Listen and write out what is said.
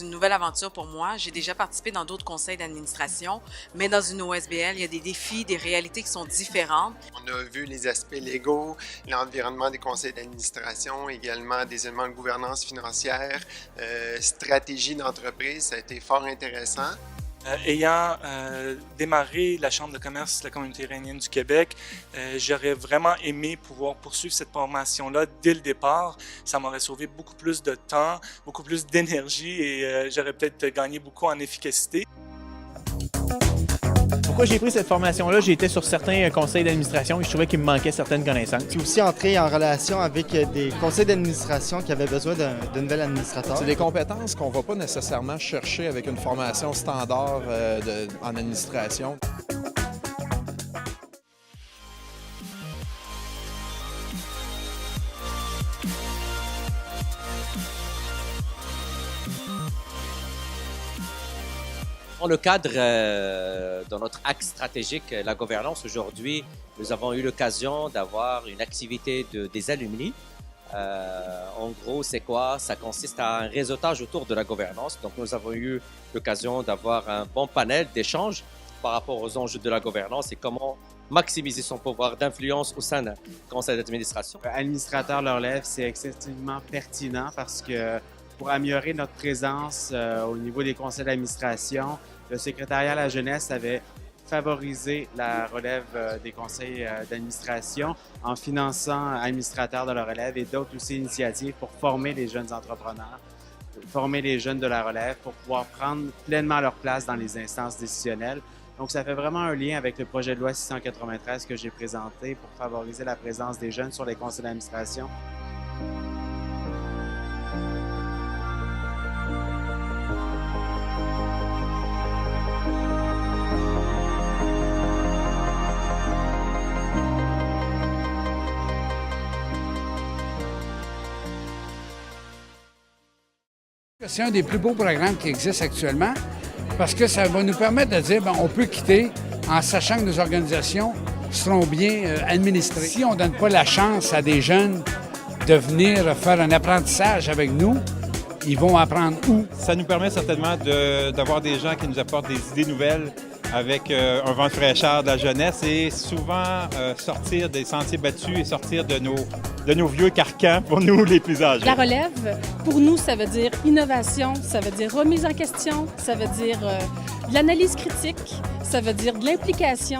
une nouvelle aventure pour moi. J'ai déjà participé dans d'autres conseils d'administration, mais dans une OSBL, il y a des défis, des réalités qui sont différentes. On a vu les aspects légaux, l'environnement des conseils d'administration, également des éléments de gouvernance financière, stratégie d'entreprise. Ça a été fort intéressant. Ayant démarré la Chambre de commerce de la Communauté irénienne du Québec, j'aurais vraiment aimé pouvoir poursuivre cette formation-là dès le départ. Ça m'aurait sauvé beaucoup plus de temps, beaucoup plus d'énergie et j'aurais peut-être gagné beaucoup en efficacité. Pourquoi j'ai pris cette formation-là? J'ai été sur certains conseils d'administration et je trouvais qu'il me manquait certaines connaissances. Je suis aussi entré en relation avec des conseils d'administration qui avaient besoin d'un nouvel administrateur. C'est des compétences qu'on ne va pas nécessairement chercher avec une formation standard en administration. Dans le cadre de notre axe stratégique, la gouvernance, aujourd'hui, nous avons eu l'occasion d'avoir une activité des alumni. En gros, c'est quoi? Ça consiste à un réseautage autour de la gouvernance. Donc, nous avons eu l'occasion d'avoir un bon panel d'échanges par rapport aux enjeux de la gouvernance et comment maximiser son pouvoir d'influence au sein d'un conseil d'administration. Administrateur le relève, c'est excessivement pertinent parce que pour améliorer notre présence au niveau des conseils d'administration, le secrétariat à la jeunesse avait favorisé la relève des conseils d'administration en finançant administrateurs de la relève et d'autres aussi initiatives pour former les jeunes entrepreneurs, former les jeunes de la relève pour pouvoir prendre pleinement leur place dans les instances décisionnelles. Donc, ça fait vraiment un lien avec le projet de loi 693 que j'ai présenté pour favoriser la présence des jeunes sur les conseils d'administration. C'est un des plus beaux programmes qui existent actuellement parce que ça va nous permettre de dire on peut quitter en sachant que nos organisations seront bien administrées. Si on ne donne pas la chance à des jeunes de venir faire un apprentissage avec nous, ils vont apprendre où? Ça nous permet certainement d'avoir des gens qui nous apportent des idées nouvelles avec un vent de fraîcheur de la jeunesse et souvent sortir des sentiers battus et sortir de nos vieux carcans pour nous les plus âgés. La relève, pour nous, ça veut dire innovation, ça veut dire remise en question, ça veut dire de l'analyse critique, ça veut dire de l'implication.